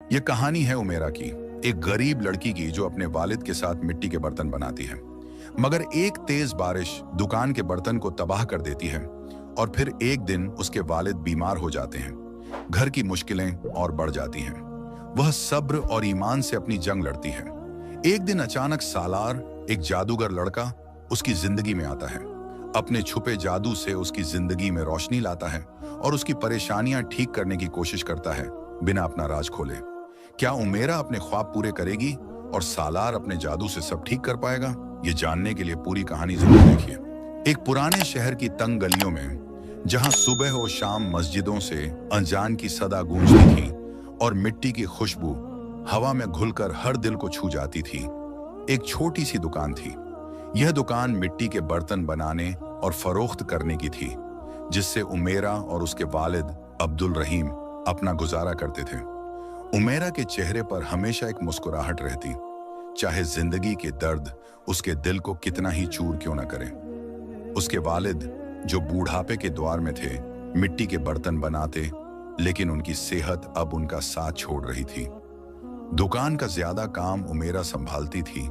ये कहानी है उमेरा की, एक गरीब लड़की की जो अपने वालिद के साथ मिट्टी के बर्तन बनाती है। मगर एक तेज बारिश दुकान के बर्तन को तबाह कर देती है और फिर एक दिन उसके वालिद बीमार हो जाते हैं। घर की मुश्किलें और बढ़ जाती हैं। वह सब्र और ईमान से अपनी जंग लड़ती है। एक दिन अचानक सालार, एक जादूगर लड़का, उसकी जिंदगी में आता है। अपने छुपे जादू से उसकी जिंदगी में रोशनी लाता है और उसकी परेशानियां ठीक करने की कोशिश करता है बिना अपना राज खोले। क्या उमेरा अपने ख्वाब पूरे करेगी और सालार अपने जादू से सब ठीक कर पाएगा? ये जानने के लिए पूरी कहानी जरूर देखिए। एक पुराने शहर की तंग गलियों में, जहां सुबह और शाम मस्जिदों से अजान की सदा गूंजती थी और मिट्टी की खुशबू हवा में घुलकर हर दिल को छू जाती थी, एक छोटी सी दुकान थी। यह दुकान मिट्टी के बर्तन बनाने और फरोख्त करने की थी, जिससे उमेरा और उसके वालिद अब्दुल रहीम अपना गुजारा करते थे। उमेरा के चेहरे पर हमेशा एक मुस्कुराहट रहती, चाहे जिंदगी के दर्द उसके दिल को कितना ही चूर क्यों न करे। उसके वालिद, जो बूढ़ापे के द्वार में थे, मिट्टी के बर्तन बनाते, लेकिन उनकी सेहत अब उनका साथ छोड़ रही थी। दुकान का ज्यादा काम उमेरा संभालती थी,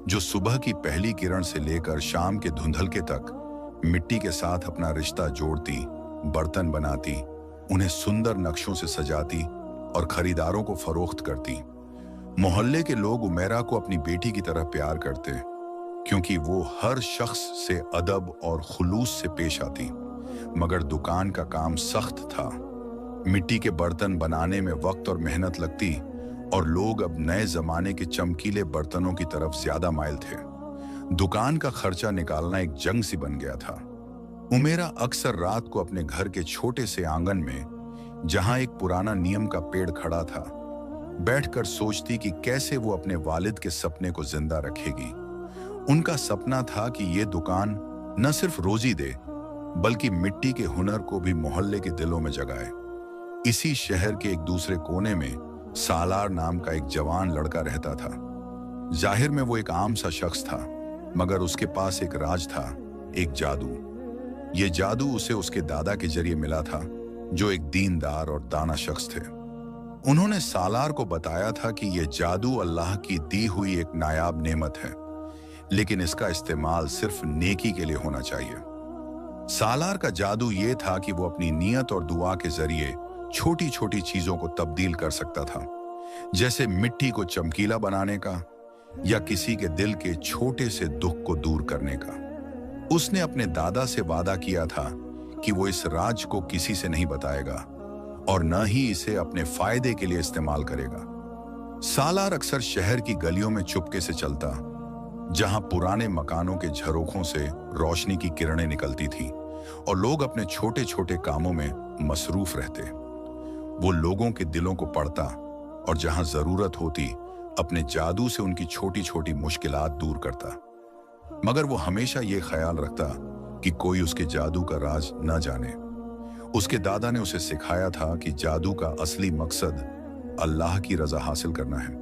जो सुबह की पहली किरण से लेकर शाम के धुंधलके तक मिट्टी के साथ अपना रिश्ता जोड़ती, बर्तन बनाती, उन्हें सुंदर नक्शों से सजाती और खरीदारों को फरोख्त करती। मोहल्ले के लोग उमेरा को अपनी बेटी की तरह प्यार करते, क्योंकि वो हर शख्स से अदब और खुलूस से पेश आती। मगर दुकान का काम सख्त था। मिट्टी के बर्तन बनाने में वक्त और मेहनत लगती और लोग अब नए जमाने के चमकीले बर्तनों की तरफ ज्यादा माइल थे। दुकान का खर्चा निकालना एक जंग सी बन गया था। उमेरा अक्सर रात को अपने घर के छोटे से आंगन में, जहां एक पुराना नीम का पेड़ खड़ा था, बैठकर सोचती कि कैसे वो अपने वालिद के सपने को जिंदा रखेगी। उनका सपना था कि ये दुकान न सिर्फ रोजी दे, बल्कि मिट्टी के हुनर को भी मोहल्ले के दिलों में जगाए। इसी शहर के एक दूसरे कोने में सालार नाम का एक जवान लड़का रहता था। जाहिर में वो एक आम सा शख्स था, मगर उसके पास एक राज था, एक जादू। ये जादू उसे उसके दादा के जरिए मिला था, जो एक दीनदार और दाना शख्स थे। उन्होंने सालार को बताया था कि यह जादू अल्लाह की दी हुई एक नायाब नेमत है, लेकिन इसका इस्तेमाल सिर्फ नेकी के लिए होना चाहिए। सालार का जादू ये था कि वो अपनी नीयत और दुआ के जरिए छोटी छोटी चीजों को तब्दील कर सकता था, जैसे मिट्टी को चमकीला बनाने का या किसी के दिल के छोटे से दुख को दूर करने का। उसने अपने दादा से वादा किया था कि वो इस राज को किसी से नहीं बताएगा और न ही इसे अपने फायदे के लिए इस्तेमाल करेगा। सालार अक्सर शहर की गलियों में चुपके से चलता, जहां पुराने मकानों के झरोखों से रोशनी की किरणें निकलती थी और लोग अपने छोटे छोटे कामों में मसरूफ रहते। वो लोगों के दिलों को पढ़ता और जहां जरूरत होती अपने जादू से उनकी छोटी छोटी मुश्किलात दूर करता। मगर वो हमेशा ये ख्याल रखता कि कोई उसके जादू का राज न जाने। उसके दादा ने उसे सिखाया था कि जादू का असली मकसद अल्लाह की रजा हासिल करना है,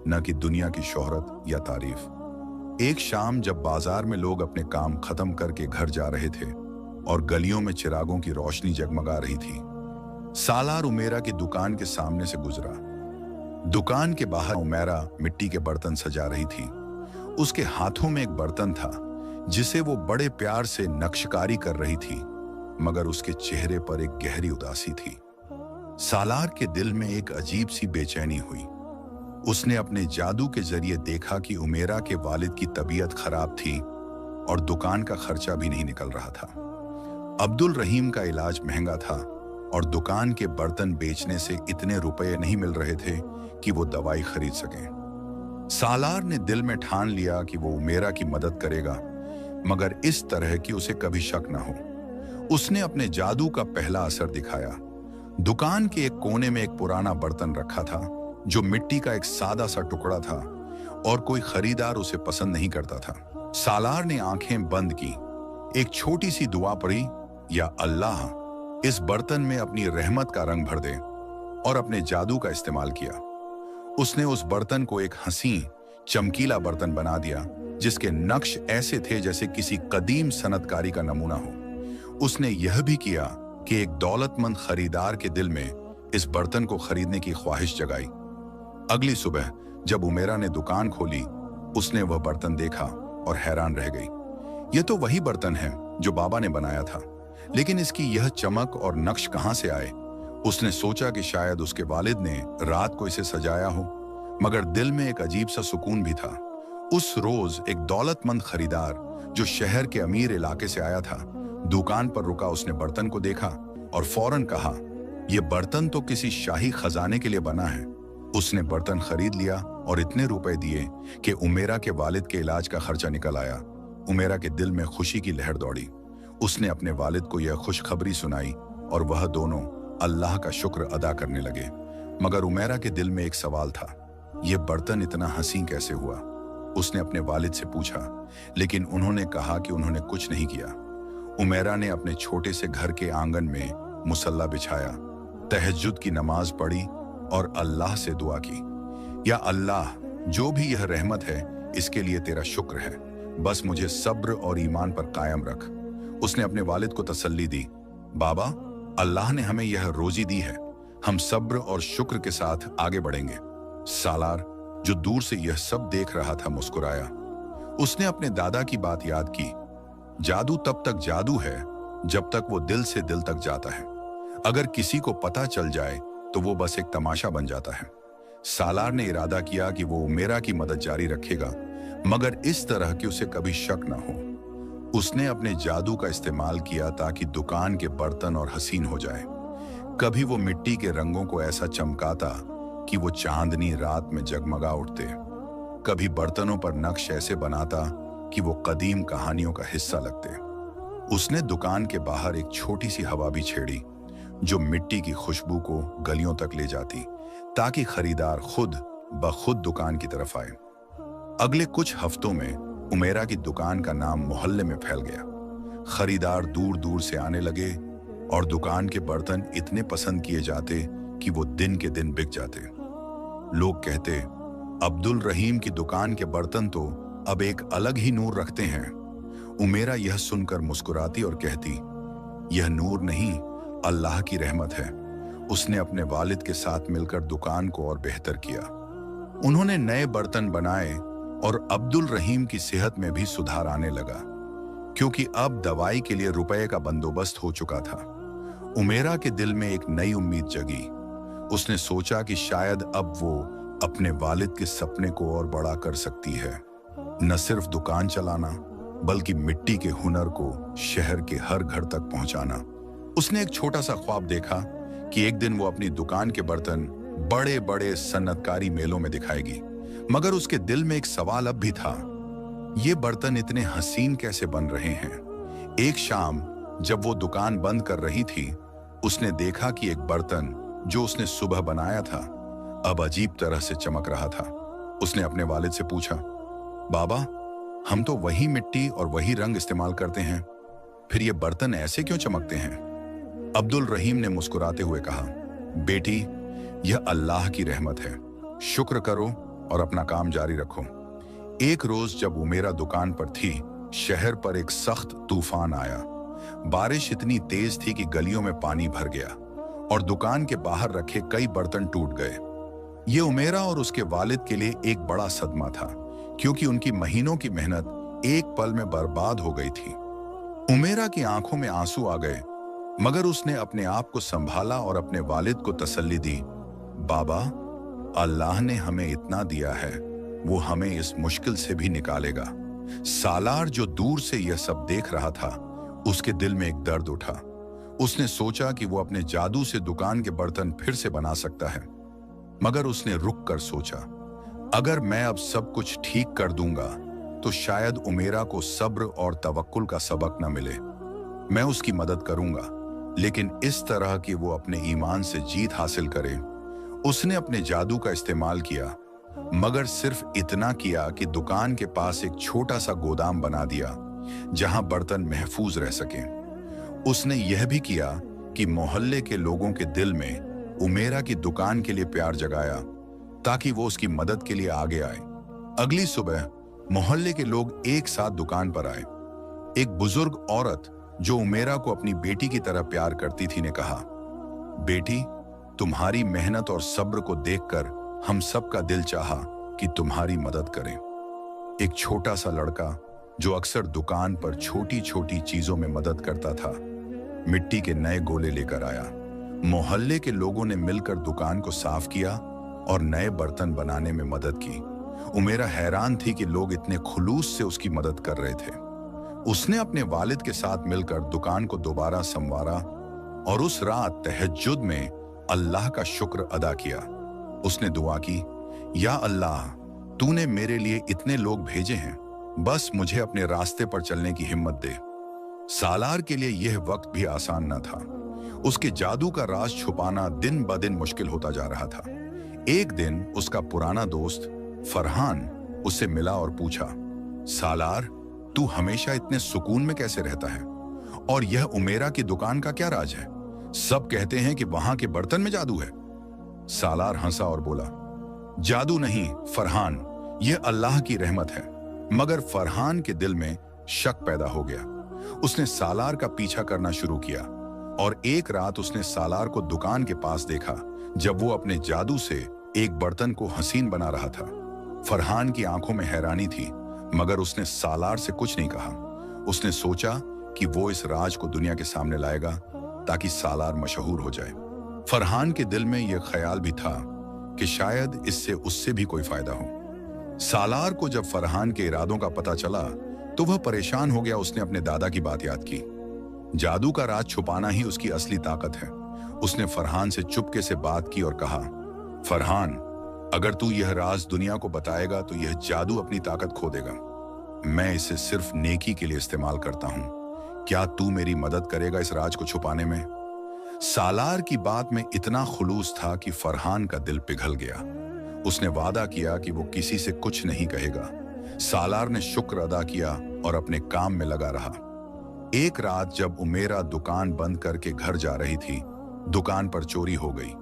न कि दुनिया की शोहरत या तारीफ। एक शाम जब बाजार में लोग अपने काम खत्म करके घर जा रहे थे और गलियों में चिरागों की रोशनी जगमगा रही थी, सालार उमेरा की दुकान के सामने से गुजरा। दुकान के बाहर उमेरा मिट्टी के बर्तन सजा रही थी। उसके हाथों में एक बर्तन था जिसे वो बड़े प्यार से नक्शकारी कर रही थी, मगर उसके चेहरे पर एक गहरी उदासी थी। सालार के दिल में एक अजीब सी बेचैनी हुई। उसने अपने जादू के जरिए देखा कि उमेरा के वालिद की तबीयत खराब थी और दुकान का खर्चा भी नहीं निकल रहा था। अब्दुल रहीम का इलाज महंगा था और दुकान के बर्तन बेचने से इतने रुपए नहीं मिल रहे थे कि वो दवाई खरीद सकें। सालार ने दिल में ठान लिया कि वो उमेरा की मदद करेगा, मगर इस तरह कि उसे कभी शक न हो। उसने अपने जादू का पहला असर दिखाया। दुकान के एक कोने में एक पुराना बर्तन रखा था, जो मिट्टी का एक सादा सा टुकड़ा था और कोई खरीदार उसे पसंद नहीं करता था। सालार ने आंखें बंद की, एक छोटी सी दुआ पढ़ी, या अल्लाह, इस बर्तन में अपनी रहमत का रंग भर दे, और अपने जादू का इस्तेमाल किया। उसने उस बर्तन को एक हसीन, चमकीला बर्तन बना दिया, जिसके नक्श ऐसे थे जैसे किसी कदीम सनतकारी का नमूना हो। उसने यह भी किया कि एक दौलतमंद खरीदार के दिल में इस बर्तन को खरीदने की ख्वाहिश जगाई। अगली सुबह जब उमेरा ने दुकान खोली, उसने वह बर्तन देखा और हैरान रह गई। यह तो वही बर्तन है जो बाबा ने बनाया था, लेकिन इसकी यह चमक और नक्श कहां से आए? उसने सोचा कि शायद उसके वालिद ने रात को इसे सजाया हो, मगर दिल में एक अजीब सा सुकून भी था। उस रोज एक दौलतमंद खरीदार जो शहर के अमीर इलाके से आया था, दुकान पर रुका। उसने बर्तन को देखा और फौरन कहा, यह बर्तन तो किसी शाही खजाने के लिए बना है। उसने बर्तन खरीद लिया और इतने रुपए दिए कि उमेरा के वालिद के इलाज का खर्चा निकल आया। उमेरा के दिल में खुशी की लहर दौड़ी। उसने अपने वालिद को यह खुशखबरी सुनाई और वह दोनों अल्लाह का शुक्र अदा करने लगे। मगर उमेरा के दिल में एक सवाल था, यह बर्तन इतना हसीन कैसे हुआ? उसने अपने वालिद से पूछा, लेकिन उन्होंने कहा कि उन्होंने कुछ नहीं किया। उमेरा ने अपने छोटे से घर के आंगन में मुसल्ला बिछाया, तहज्जुद की नमाज पढ़ी और अल्लाह से दुआ की, या अल्लाह, जो भी यह रहमत है इसके लिए तेरा शुक्र है, बस मुझे सब्र और ईमान पर कायम रख। उसने अपने वालिद को तसल्ली दी, बाबा, अल्लाह ने हमें यह रोजी दी है, हम सब्र और शुक्र के साथ आगे बढ़ेंगे। सालार, जो दूर से यह सब देख रहा था, मुस्कुराया। उसने अपने दादा की बात याद की, जादू तब तक जादू है जब तक वो दिल से दिल तक जाता है। अगर किसी को पता चल जाए तो वो बस एक तमाशा बन जाता है। सालार ने इरादा किया कि वो उमेरा की मदद जारी रखेगा, मगर इस तरह कि उसे कभी शक न हो। उसने अपने जादू का इस्तेमाल किया ताकि दुकान के बर्तन और हसीन हो जाए। कभी वो मिट्टी के रंगों को ऐसा चमकाता कि वो चांदनी रात में जगमगा उठते, कभी बर्तनों पर नक्श ऐसे बनाता कि वो कदीम कहानियों का हिस्सा लगते। उसने दुकान के बाहर एक छोटी सी हवा भी छेड़ी जो मिट्टी की खुशबू को गलियों तक ले जाती, ताकि खरीदार खुद ब खुद दुकान की तरफ आए। अगले कुछ हफ्तों में उमेरा की दुकान का नाम मोहल्ले में फैल गया। खरीदार दूर दूर से आने लगे और दुकान के बर्तन इतने पसंद किए जाते कि वो दिन के दिन बिक जाते। लोग कहते, अब्दुल रहीम की दुकान के बर्तन तो अब एक अलग ही नूर रखते हैं। उमेरा यह सुनकर मुस्कुराती और कहती, यह नूर नहीं, अल्लाह की रहमत है। उसने अपने वालिद के साथ मिलकर दुकान को और बेहतर किया। उन्होंने नए बर्तन बनाए और अब्दुल रहीम की सेहत में भी सुधार आने लगा, क्योंकि अब दवाई के लिए रुपए का बंदोबस्त हो चुका था। उमेरा के दिल में एक नई उम्मीद जगी। उसने सोचा कि शायद अब वो अपने वालिद के सपने को और बड़ा कर सकती है, न सिर्फ दुकान चलाना बल्कि मिट्टी के हुनर को शहर के हर घर तक पहुंचाना। उसने एक छोटा सा ख्वाब देखा कि एक दिन वो अपनी दुकान के बर्तन बड़े बड़े सन्नतकारी मेलों में दिखाएगी। मगर उसके दिल में एक सवाल अब भी था, ये बर्तन इतने हसीन कैसे बन रहे हैं? एक शाम जब वो दुकान बंद कर रही थी, उसने देखा कि एक बर्तन जो उसने सुबह बनाया था अब अजीब तरह से चमक रहा था। उसने अपने वालिद से पूछा, बाबा, हम तो वही मिट्टी और वही रंग इस्तेमाल करते हैं, फिर ये बर्तन ऐसे क्यों चमकते हैं? अब्दुल रहीम ने मुस्कुराते हुए कहा, बेटी, यह अल्लाह की रहमत है, शुक्र करो और अपना काम जारी रखो। एक रोज जब उमेरा दुकान पर थी, शहर पर एक सख्त तूफान आया। बारिश इतनी तेज थी कि गलियों में पानी भर गया और दुकान के बाहर रखे कई बर्तन टूट गए। ये उमेरा और उसके वालिद के लिए एक बड़ा सदमा था, क्योंकि उनकी महीनों की मेहनत एक पल में बर्बाद हो गई थी। उमेरा की आंखों में आंसू आ गए, मगर उसने अपने आप को संभाला और अपने वालिद को तसल्ली दी, बाबा, अल्लाह ने हमें इतना दिया है, वो हमें इस मुश्किल से भी निकालेगा। सालार जो दूर से यह सब देख रहा था, उसके दिल में एक दर्द उठा। उसने सोचा कि वो अपने जादू से दुकान के बर्तन फिर से बना सकता है, मगर उसने रुक कर सोचा, अगर मैं अब सब कुछ ठीक कर दूंगा तो शायद उमेरा को सब्र और तवक्कुल का सबक न मिले। मैं उसकी मदद करूंगा, लेकिन इस तरह कि वो अपने ईमान से जीत हासिल करे। उसने अपने जादू का इस्तेमाल किया, मगर सिर्फ इतना किया कि दुकान के पास एक छोटा सा गोदाम बना दिया जहां बर्तन महफूज रह सकें। उसने यह भी किया कि मोहल्ले के लोगों के दिल में उमेरा की दुकान के लिए प्यार जगाया, ताकि वो उसकी मदद के लिए आगे आए। अगली सुबह मोहल्ले के लोग एक साथ दुकान पर आए। एक बुजुर्ग औरत जो उमेरा को अपनी बेटी की तरह प्यार करती थी ने कहा, बेटी, तुम्हारी मेहनत और सब्र को देखकर हम सब का दिल चाहा कि तुम्हारी मदद करें। एक छोटा सा लड़का जो अक्सर दुकान पर छोटी छोटी चीजों में मदद करता था, मिट्टी के नए गोले लेकर आया। मोहल्ले के लोगों ने मिलकर दुकान को साफ किया और नए बर्तन बनाने में मदद की। उमेरा हैरान थी कि लोग इतने खुलूस से उसकी मदद कर रहे थे। उसने अपने वालिद के साथ मिलकर दुकान को दोबारा संवारा और उस रात तहज्जुद में अल्लाह का शुक्र अदा किया। उसने दुआ की, या अल्लाह, तूने मेरे लिए इतने लोग भेजे हैं, बस मुझे अपने रास्ते पर चलने की हिम्मत दे। सालार के लिए यह वक्त भी आसान न था। उसके जादू का राज छुपाना दिन ब दिन मुश्किल होता जा रहा था। एक दिन उसका पुराना दोस्त फरहान उससे मिला और पूछा, सालार, तू हमेशा इतने सुकून में कैसे रहता है? और यह उमेरा की दुकान का क्या राज है? सब कहते हैं कि वहां के बर्तन में जादू है। सालार हंसा और बोला, जादू नहीं फरहान, यह अल्लाह की रहमत है। मगर फरहान के दिल में शक पैदा हो गया। उसने सालार का पीछा करना शुरू किया और एक रात उसने सालार को दुकान के पास देखा जब वो अपने जादू से एक बर्तन को हसीन बना रहा था। फरहान की आंखों में हैरानी थी, मगर उसने सालार से कुछ नहीं कहा। उसने सोचा कि वो इस राज को दुनिया के सामने लाएगा ताकि सालार मशहूर हो जाए। फरहान के दिल में यह ख्याल भी था कि शायद इससे उससे भी कोई फायदा हो। सालार को जब फरहान के इरादों का पता चला तो वह परेशान हो गया। उसने अपने दादा की बात याद की। जादू का राज छुपाना ही उसकी असली ताकत है। उसने फरहान से चुपके से बात की और कहा, फरहान, अगर तू यह राज दुनिया को बताएगा तो यह जादू अपनी ताकत खो देगा। मैं इसे सिर्फ नेकी के लिए इस्तेमाल करता हूं। क्या तू मेरी मदद करेगा इस राज को छुपाने में? सालार की बात में इतना खुलूस था कि फरहान का दिल पिघल गया। उसने वादा किया कि वो किसी से कुछ नहीं कहेगा। सालार ने शुक्र अदा किया और अपने काम में लगा रहा। एक रात जब उमेरा दुकान बंद करके घर जा रही थी, दुकान पर चोरी हो गई।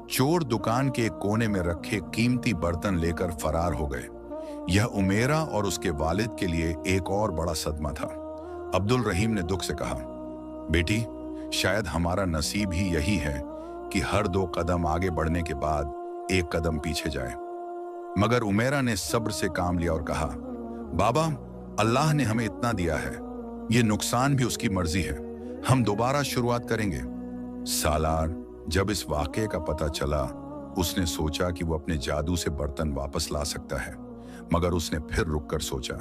चोर दुकान के एक कोने में रखे कीमती बर्तन लेकर फरार हो गए। यह उमेरा और उसके वालिद के लिए एक और बड़ा सदमा था। अब्दुल रहीम ने दुख से कहा, बेटी, शायद हमारा नसीब ही यही है कि हर 2 कदम आगे बढ़ने के बाद 1 कदम पीछे जाए। मगर उमेरा ने सब्र से काम लिया और कहा, बाबा, अल्लाह ने हमें इतना दिया है, ये नुकसान भी उसकी मर्जी है। हम दोबारा शुरुआत करेंगे। सालार जब इस वाकये का पता चला, उसने सोचा कि वो अपने जादू से बर्तन वापस ला सकता है। मगर उसने फिर रुककर सोचा,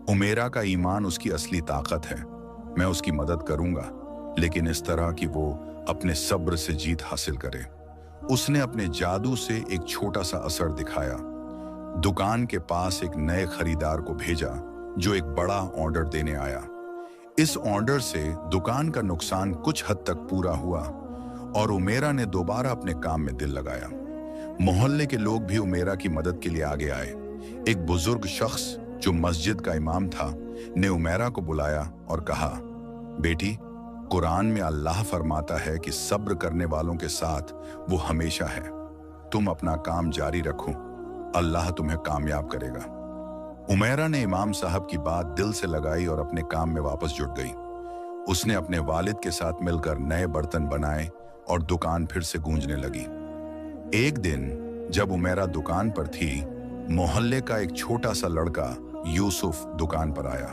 उमेरा का ईमान उसकी असली ताकत है। मैं उसकी मदद करूंगा, लेकिन इस तरह कि वो अपने सब्र से जीत हासिल करे। उसने अपने जादू से एक छोटा सा असर दिखाया। दुकान के पास एक नए खरीदार को भेजा जो एक बड़ा ऑर्डर देने आया। इस ऑर्डर से दुकान का नुकसान कुछ हद तक पूरा हुआ और उमेरा ने दोबारा अपने काम में दिल लगाया। मोहल्ले के लोग भी उमेरा की मदद के लिए आगे आए। एक बुजुर्ग शख्स जो मस्जिद का इमाम था ने उमेरा को बुलाया और कहा, बेटी, कुरान में अल्लाह फरमाता है कि सब्र करने वालों के साथ वो हमेशा है। तुम अपना काम जारी रखो, अल्लाह तुम्हें कामयाब करेगा। उमेरा ने इमाम साहब की बात दिल से लगाई और अपने काम में वापस जुट गई। उसने अपने वालिद के साथ मिलकर नए बर्तन बनाए और दुकान फिर से गूंजने लगी। एक दिन जब उमेरा दुकान पर थी, मोहल्ले का एक छोटा सा लड़का यूसुफ दुकान पर आया।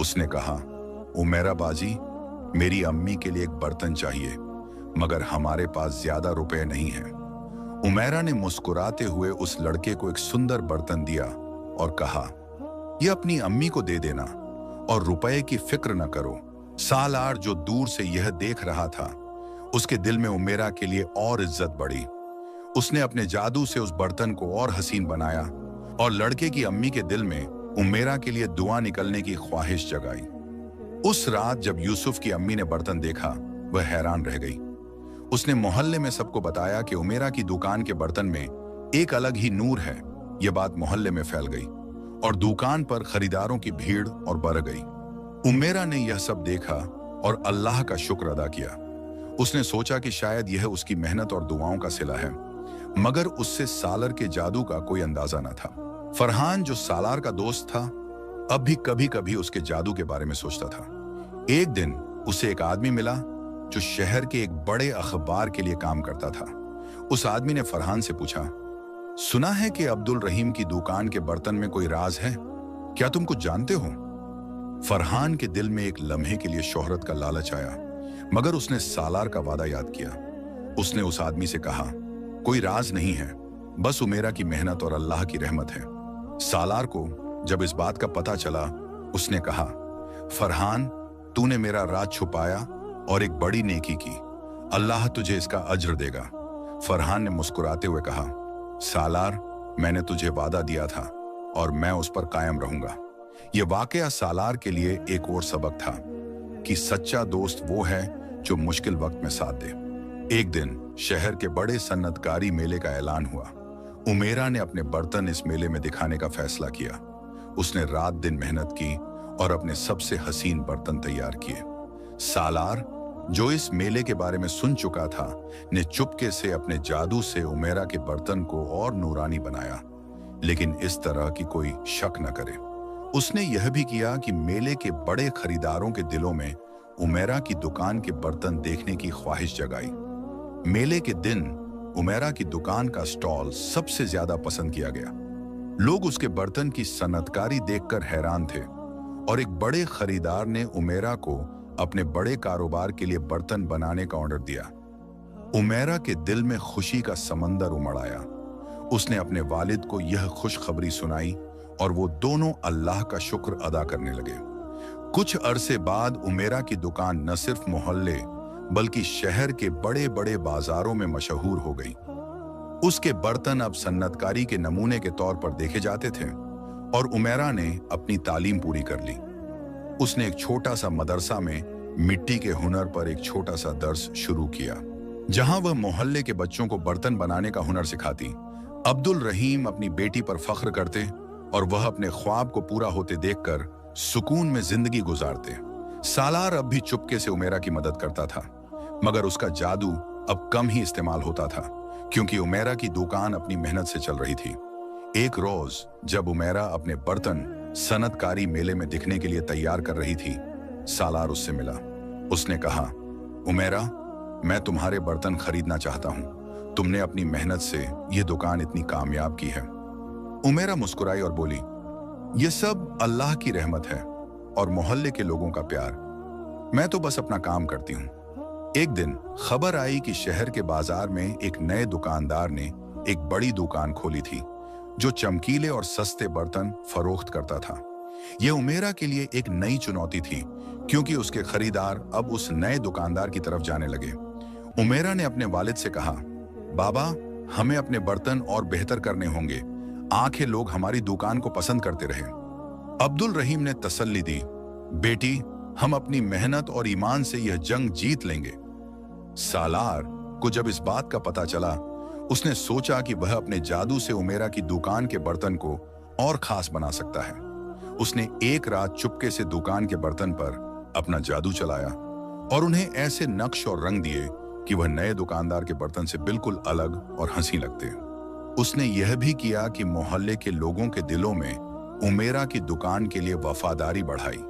उसने कहा, उमेरा बाजी, मेरी अम्मी के लिए एक बर्तन चाहिए, मगर हमारे पास ज्यादा रुपए नहीं हैं। उमेरा ने मुस्कुराते हुए उस लड़के को एक सुंदर बर्तन दिया और कहा, यह अपनी अम्मी को दे देना और रुपए की फिक्र न करो। सालार जो दूर से यह देख रहा था, उसके दिल में उमेरा के लिए और इज्जत बढ़ी। उसने अपने जादू से उस बर्तन को और हसीन बनाया और लड़के की अम्मी के दिल में उमेरा के लिए दुआ निकलने की ख्वाहिश जगाई। उस रात जब यूसुफ की अम्मी ने बर्तन देखा, वह हैरान रह गई। उसने मोहल्ले में सबको बताया कि उमेरा की दुकान के बर्तन में एक अलग ही नूर है। यह बात मोहल्ले में फैल गई और दुकान पर खरीदारों की भीड़ और बढ़ गई। उमेरा ने यह सब देखा और अल्लाह का शुक्र अदा किया। उसने सोचा कि शायद यह उसकी मेहनत और दुआओं का सिला है, मगर उससे सालार के जादू का कोई अंदाजा न था। फरहान जो सालार का दोस्त था, अब भी कभी कभी उसके जादू के बारे में सोचता था। एक दिन उसे एक आदमी मिला जो शहर के एक बड़े अखबार के लिए काम करता था। उस आदमी ने फरहान से पूछा, सुना है कि अब्दुल रहीम की दुकान के बर्तन में कोई राज है, क्या तुम कुछ जानते हो? फरहान के दिल में एक लम्हे के लिए शोहरत का लालच आया, मगर उसने सालार का वादा याद किया। उसने उस आदमी से कहा, कोई राज नहीं है, बस उमेरा की मेहनत और अल्लाह की रहमत है। सालार को जब इस बात का पता चला, उसने कहा, फरहान, तूने मेरा राज छुपाया और एक बड़ी नेकी की, अल्लाह तुझे इसका अज्र देगा। फरहान ने मुस्कुराते हुए कहा, सालार, मैंने तुझे वादा दिया था और मैं उस पर कायम रहूंगा। यह वाकया सालार के लिए एक और सबक था कि सच्चा दोस्त वो है जो मुश्किल वक्त में साथ दे। एक दिन शहर के बड़े सन्नतकारी मेले का ऐलान हुआ। उमेरा ने अपने बर्तन इस मेले में दिखाने का फैसला किया। उसने रात दिन मेहनत की और अपने सबसे हसीन बर्तन तैयार किए। सालार, जो इस मेले के बारे में सुन चुका था, ने चुपके से अपने जादू से उमेरा के बर्तन को और नूरानी बनाया, लेकिन इस तरह कि कोई शक न करे। उसने यह भी किया कि मेले के बड़े खरीदारों के दिलों में उमेरा की दुकान के बर्तन देखने की ख्वाहिश जगाई। मेले के दिन उमेरा की दुकान का स्टॉल सबसे ज्यादा पसंद किया गया। लोग उसके बर्तन की सनतकारी देखकर हैरान थे और एक बड़े खरीदार ने उमेरा को अपने बड़े कारोबार के लिए बर्तन बनाने का ऑर्डर दिया। उमेरा के दिल में खुशी का समंदर उमड़ आया। उसने अपने वालिद को यह खुशखबरी सुनाई और वो दोनों अल्लाह का शुक्र अदा करने लगे। कुछ अरसे बाद उमेरा की दुकान न सिर्फ मोहल्ले बल्कि शहर के बड़े बड़े बाजारों में मशहूर हो गई। उसके बर्तन अब सन्नतकारी के नमूने के तौर पर देखे जाते थे और उमेरा ने अपनी तालीम पूरी कर ली। उसने एक छोटा सा मदरसा में मिट्टी के हुनर पर एक छोटा सा दर्स शुरू किया, जहां वह मोहल्ले के बच्चों को बर्तन बनाने का हुनर सिखाती। अब्दुल रहीम अपनी बेटी पर फख्र करते और वह अपने ख्वाब को पूरा होते देखकर सुकून में जिंदगी गुजारते। सालार अब भी चुपके से उमेरा की मदद करता था, मगर उसका जादू अब कम ही इस्तेमाल होता था, क्योंकि उमेरा की दुकान अपनी मेहनत से चल रही थी। एक रोज जब उमेरा अपने बर्तन सनतकारी मेले में दिखने के लिए तैयार कर रही थी, सालार उससे मिला। उसने कहा, उमेरा, मैं तुम्हारे बर्तन खरीदना चाहता हूं। तुमने अपनी मेहनत से यह दुकान इतनी कामयाब की है। उमेरा मुस्कुराई और बोली, यह सब अल्लाह की रहमत है और मोहल्ले के लोगों का प्यार। मैं तो बस अपना काम करती हूं। एक दिन खबर आई कि शहर के बाजार में एक नए दुकानदार ने एक बड़ी दुकान खोली थी, जो चमकीले और सस्ते बर्तन फरोख्त करता था। यह उमेरा के लिए एक नई चुनौती थी, क्योंकि उसके खरीदार अब उस नए दुकानदार की तरफ जाने लगे। उमेरा ने अपने वालिद से कहा, बाबा, हमें अपने बर्तन और बेहतर करने होंगे। आंखें लोग हमारी दुकान को पसंद करते रहे। अब्दुल रहीम ने तसल्ली दी, बेटी, हम अपनी मेहनत और ईमान से यह जंग जीत लेंगे। सालार को जब इस बात का पता चला, उसने सोचा कि वह अपने जादू से उमेरा की दुकान के बर्तन को और खास बना सकता है। उसने एक रात चुपके से दुकान के बर्तन पर अपना जादू चलाया और उन्हें ऐसे नक्श और रंग दिए कि वह नए दुकानदार के बर्तन से बिल्कुल अलग और हंसी लगते। उसने यह भी किया कि मोहल्ले के लोगों के दिलों में उमेरा की दुकान के लिए वफादारी बढ़ाई।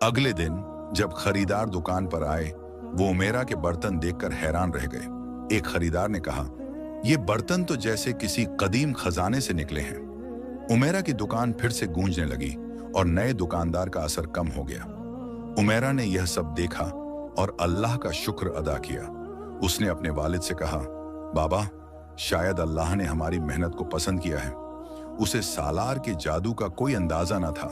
अगले दिन जब खरीदार दुकान पर आए, वो उमेरा के बर्तन देखकर हैरान रह गए। एक खरीदार ने कहा, ये बर्तन तो जैसे किसी कदीम खजाने से निकले हैं। उमेरा की दुकान फिर से गूंजने लगी और नए दुकानदार का असर कम हो गया। उमेरा ने यह सब देखा और अल्लाह का शुक्र अदा किया। उसने अपने वालिद से कहा, बाबा, शायद अल्लाह ने हमारी मेहनत को पसंद किया है। उसे सालार के जादू का कोई अंदाजा न था,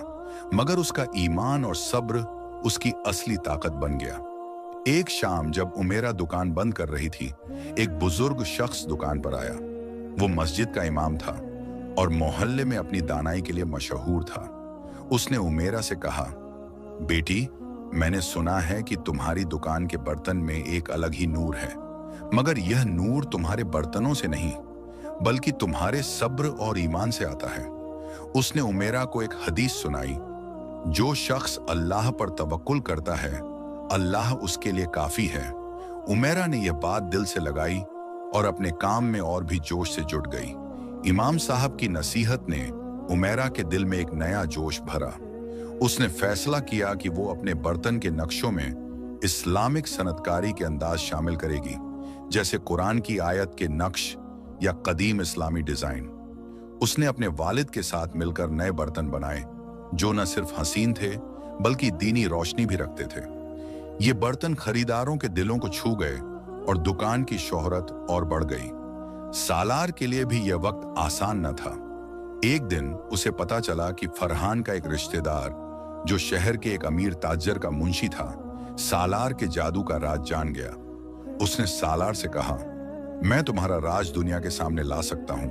मगर उसका ईमान और सब्र उसकी असली ताकत बन गया। एक शाम जब उमेरा दुकान बंद कर रही थी, एक बुजुर्ग शख्स दुकान पर आया। वो मस्जिद का इमाम था और मोहल्ले में अपनी दानाई के लिए मशहूर था। उसने उमेरा से कहा, बेटी, मैंने सुना है कि तुम्हारी दुकान के बर्तन में एक अलग ही नूर है, मगर यह नूर तुम्हारे बर्तनों से नहीं बल्कि तुम्हारे सब्र और ईमान से आता है। उसने उमेरा को एक हदीस सुनाई, जो शख्स अल्लाह पर तवक्कुल करता है, अल्लाह उसके लिए काफी है। उमेरा ने यह बात दिल से लगाई और अपने काम में और भी जोश से जुट गई। इमाम साहब की नसीहत ने उमेरा के दिल में एक नया जोश भरा। उसने फैसला किया कि वो अपने बर्तन के नक्शों में इस्लामिक सनतकारी के अंदाज शामिल करेगी, जैसे कुरान की आयत के नक्श या कदीम इस्लामी डिजाइन। उसने अपने वालिद के साथ मिलकर नए बर्तन बनाए जो न सिर्फ हसीन थे बल्कि दीनी रोशनी भी रखते थे। ये बर्तन खरीदारों के दिलों को छू गए और दुकान की शोहरत और बढ़ गई। सालार के लिए भी यह वक्त आसान न था। एक दिन उसे पता चला कि फरहान का एक रिश्तेदार, जो शहर के एक अमीर ताजर का मुंशी था, सालार के जादू का राज जान गया। उसने सालार से कहा, मैं तुम्हारा राज दुनिया के सामने ला सकता हूं,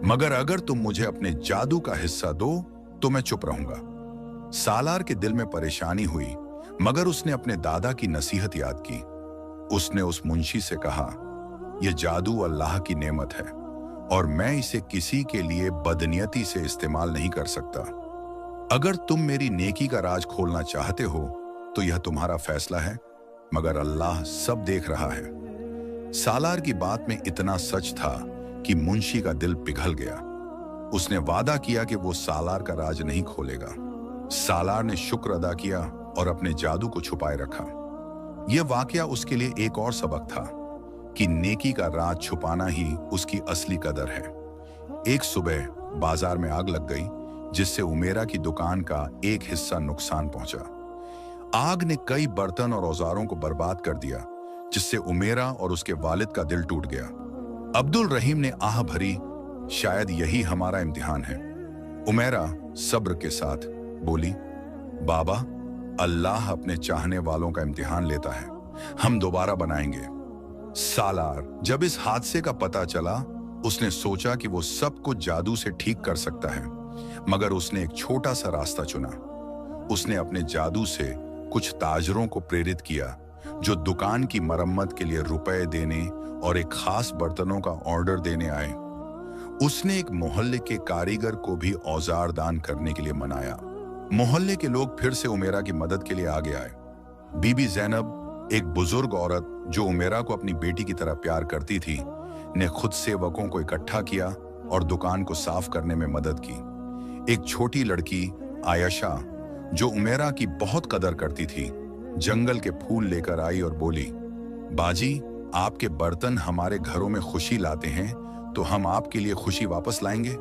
मगर अगर तुम मुझे अपने जादू का हिस्सा दो तो मैं चुप रहूंगा। सालार के दिल में परेशानी हुई, मगर उसने अपने दादा की नसीहत याद की। उसने उस मुंशी से कहा, यह जादू अल्लाह की नेमत है और मैं इसे किसी के लिए बदनियती से इस्तेमाल नहीं कर सकता। अगर तुम मेरी नेकी का राज खोलना चाहते हो तो यह तुम्हारा फैसला है, मगर अल्लाह सब देख रहा है। सालार की बात में इतना सच था कि मुंशी का दिल पिघल गया। उसने वादा किया कि वो सालार का राज नहीं खोलेगा। सालार ने शुक्र अदा किया और अपने जादू को छुपाए रखा। यह वाकया उसके लिए एक और सबक था कि नेकी का राज छुपाना ही उसकी असली कदर है। एक सुबह बाजार में आग लग गई, जिससे उमेरा की दुकान का एक हिस्सा नुकसान पहुंचा। आग ने कई बर्तन और औजारों को बर्बाद कर दिया, जिससे उमेरा और उसके वालिद का दिल टूट गया। अब्दुल रहीम ने आह भरी, शायद यही हमारा इम्तिहान है। उमेरा सब्र के साथ बोली, बाबा, अल्लाह अपने चाहने वालों का इम्तिहान लेता है, हम दोबारा बनाएंगे। सालार जब इस हादसे का पता चला, उसने सोचा कि वो सब कुछ जादू से ठीक कर सकता है, मगर उसने एक छोटा सा रास्ता चुना। उसने अपने जादू से कुछ ताजरों को प्रेरित किया जो दुकान की मरम्मत के लिए रुपए देने और एक खास बर्तनों का ऑर्डर देने आए। उसने एक मोहल्ले के कारीगर को भी औजार दान करने के लिए मनाया। मोहल्ले के लोग फिर से उमेरा की मदद के लिए आगे आए। बीबी जैनब, एक बुजुर्ग औरत जो उमेरा को अपनी बेटी की तरह प्यार करती थी, ने खुद सेवकों को इकट्ठा किया और दुकान को साफ करने में मदद की। एक छोटी लड़की आयशा, जो उमेरा की बहुत कदर करती थी, जंगल के फूल लेकर आई और बोली, बाजी, आपके बर्तन हमारे घरों में खुशी लाते हैं, तो हम आपके लिए खुशी वापस लाएंगे।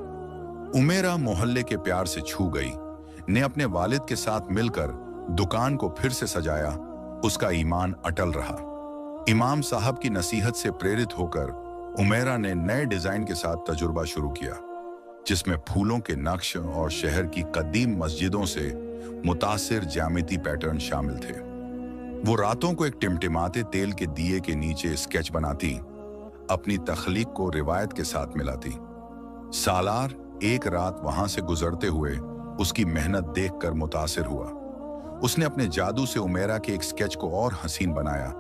उमेरा मोहल्ले के प्यार से छू गई, ने अपने वालिद के साथ मिलकर दुकान को फिर से सजाया। उसका ईमान अटल रहा। इमाम साहब की नसीहत से प्रेरित होकर उमेरा ने नए डिजाइन के साथ तजुर्बा शुरू किया, जिसमें फूलों के नक्श और शहर की कदीम मस्जिदों से मुतासिर ज्यामिति पैटर्न शामिल थे। वो रातों को एक टिमटिमाते तेल के दिए के नीचे स्केच बनाती, अपनी तख्लीक को रिवायत के साथ मिलाती। सालार एक रात वहां से गुजरते हुए उसकी मेहनत देखकर मुतासिर हुआ। उसने अपने जादू से उमेरा के एक स्केच को और हसीन बनाया,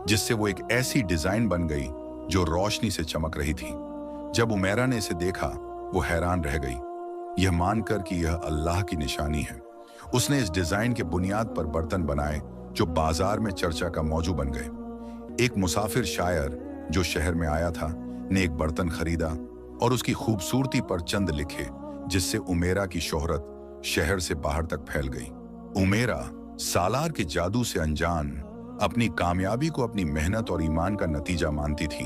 जिससे वो एक ऐसी डिजाइन बन गई जो रोशनी से चमक रही थी। जब उमेरा ने इसे देखा, वो हैरान रह गई, यह मानकर कि यह अल्लाह की निशानी है। उसने इस डिजाइन के बुनियाद पर बर्तन बनाए जो बाजार में चर्चा का मौजू बन गए। एक मुसाफिर शायर जो शहर में आया था ने एक बर्तन खरीदा और उसकी खूबसूरती पर चंद लिखे, जिससे उमेरा की शोहरत शहर से बाहर तक फैल गई। उमेरा सालार के जादू से अनजान अपनी कामयाबी को अपनी मेहनत और ईमान का नतीजा मानती थी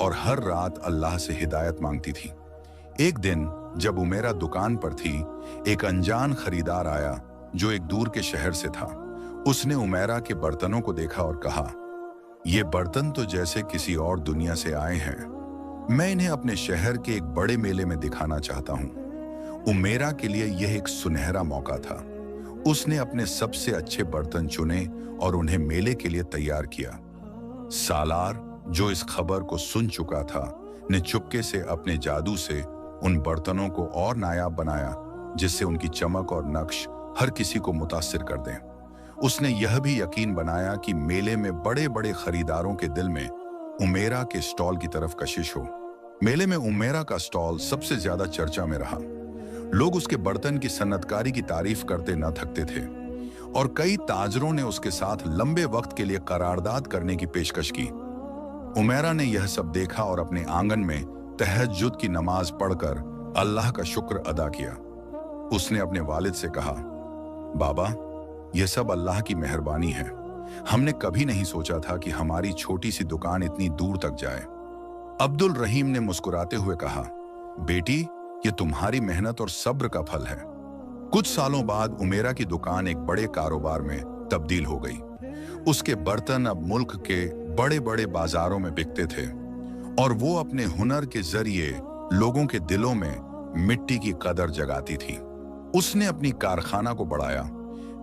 और हर रात अल्लाह से हिदायत मांगती थी। एक दिन जब उमेरा दुकान पर थी, एक अनजान खरीदार आया जो एक दूर के शहर से था। उसने उमेरा के बर्तनों को देखा और कहा, ये बर्तन तो जैसे किसी और दुनिया से आए हैं। मैं इन्हें अपने शहर के एक बड़े मेले में दिखाना चाहता हूं। उमेरा के लिए यह एक सुनहरा मौका था। उसने अपने सबसे अच्छे बर्तन चुने और उन्हें मेले के लिए तैयार किया। सालार, जो इस खबर को सुन चुका था, ने चुपके से अपने जादू से उन बर्तनों को और नायाब बनाया, जिससे उनकी चमक और नक्श हर किसी को मुतासिर कर दें। उसने यह भी यकीन बनाया कि मेले में बड़े बड़े खरीदारों के दिल में उमेरा के स्टॉल की तरफ कशिश हो। मेले में उमेरा का स्टॉल सबसे ज्यादा चर्चा में रहा। लोग उसके बर्तन की सन्नतकारी की तारीफ करते न थकते थे और कई ताजरों ने उसके साथ लंबे वक्त के लिए करारदाद करने की पेशकश की। उमेरा ने यह सब देखा और अपने आंगन में तहज्जुद की नमाज पढ़कर अल्लाह का शुक्र अदा किया। उसने अपने वालिद से कहा, बाबा, यह सब अल्लाह की मेहरबानी है। हमने कभी नहीं सोचा था कि हमारी छोटी सी दुकान इतनी दूर तक जाए। अब्दुल रहीम ने मुस्कुराते हुए कहा, बेटी, ये तुम्हारी मेहनत और सब्र का फल है। कुछ सालों बाद उमेरा की दुकान एक बड़े कारोबार में तब्दील हो गई। उसके बर्तन अब मुल्क के बड़े बड़े बाजारों में बिकते थे और वो अपने हुनर के जरिए लोगों के दिलों में मिट्टी की कदर जगाती थी। उसने अपनी कारखाना को बढ़ाया,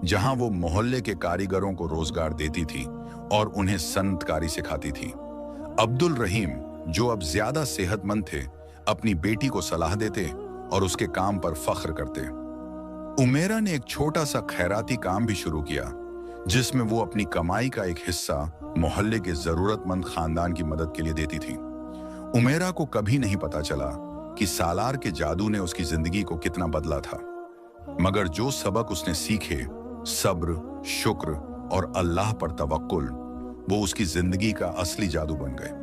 जहां वो मोहल्ले के कारीगरों को रोजगार देती थी और उन्हें सनतकारी सिखाती थी। अब्दुल रहीम, जो अब ज्यादा सेहतमंद थे, अपनी बेटी को सलाह देते और उसके काम पर फख्र करते। उमेरा ने एक छोटा सा खैराती काम भी शुरू किया, जिसमें वो अपनी कमाई का एक हिस्सा मोहल्ले के जरूरतमंद खानदान की मदद के लिए देती थी। उमेरा को कभी नहीं पता चला कि सालार के जादू ने उसकी जिंदगी को कितना बदला था, मगर जो सबक उसने सीखे, सब्र, शुक्र और अल्लाह पर तवक्कुल, वो उसकी जिंदगी का असली जादू बन गए।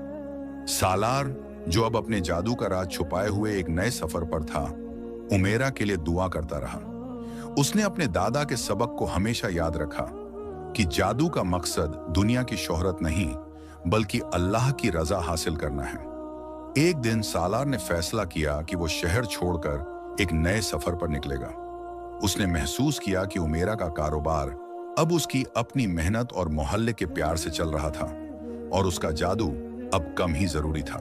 सालार, जो अब अपने जादू का राज छुपाए हुए एक नए सफर पर था, उमेरा के लिए दुआ करता रहा। उसने अपने दादा के सबक को हमेशा याद रखा कि जादू का मकसद दुनिया की शोहरत नहीं, बल्कि अल्लाह की रजा हासिल करना है। एक दिन सालार ने फैसला किया कि वो शहर छोड़कर एक नए सफर पर निकलेगा। उसने महसूस किया कि उमेरा का कारोबार अब उसकी अपनी मेहनत और मोहल्ले के प्यार से चल रहा था और उसका जादू अब कम ही जरूरी था।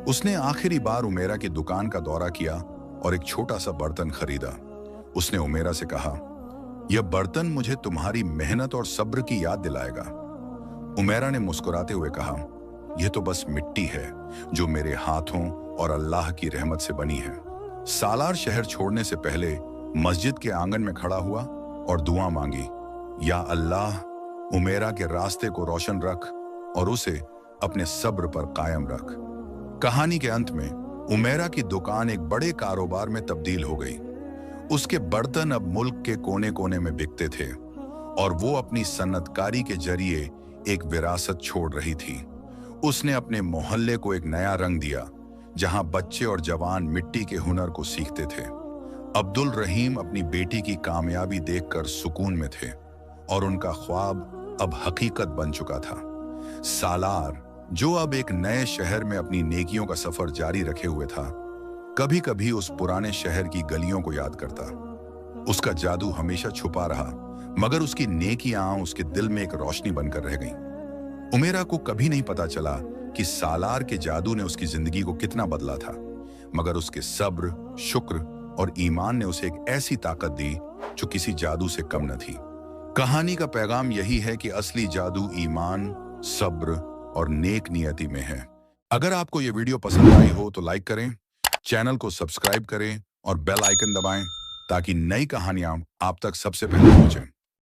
उसने आखिरी बार उमेरा की दुकान का दौरा किया और एक छोटा सा बर्तन खरीदा। उसने उमेरा से कहा, यह बर्तन मुझे तुम्हारी मेहनत और सब्र की याद दिलाएगा। उमेरा ने मुस्कुराते हुए कहा, यह तो बस मिट्टी है जो मेरे हाथों और अल्लाह की रहमत से बनी है। सालार शहर छोड़ने से पहले मस्जिद के आंगन में खड़ा हुआ और दुआ मांगी, या अल्लाह, उमेरा के रास्ते को रोशन रख और उसे अपने सब्र पर कायम रख। कहानी के अंत में उमेरा की दुकान एक बड़े कारोबार में तब्दील हो गई। उसके बर्तन अब मुल्क के कोने कोने में बिकते थे और वो अपनी सन्नतकारी के जरिए एक विरासत छोड़ रही थी। उसने अपने मोहल्ले को एक नया रंग दिया, जहां बच्चे और जवान मिट्टी के हुनर को सीखते थे। अब्दुल रहीम अपनी बेटी की कामयाबी देखकर सुकून में थे और उनका ख्वाब अब हकीकत बन चुका था। सालार, जो अब एक नए शहर में अपनी नेकियों का सफर जारी रखे हुए था, कभी कभी उस पुराने शहर की गलियों को याद करता। उसका जादू हमेशा छुपा रहा, मगर उसकी नेकियां उसके दिल में एक रोशनी बनकर रह गईं। उमेरा को कभी नहीं पता चला कि सालार के जादू ने उसकी जिंदगी को कितना बदला था, मगर उसके सब्र, शुक्र और ईमान ने उसे एक ऐसी ताकत दी जो किसी जादू से कम न थी। कहानी का पैगाम यही है कि असली जादू ईमान, सब्र और नेक नियति में है। अगर आपको यह वीडियो पसंद आई हो तो लाइक करें, चैनल को सब्सक्राइब करें और बेल आइकन दबाएं ताकि नई कहानियां आप तक सबसे पहले पहुंचें।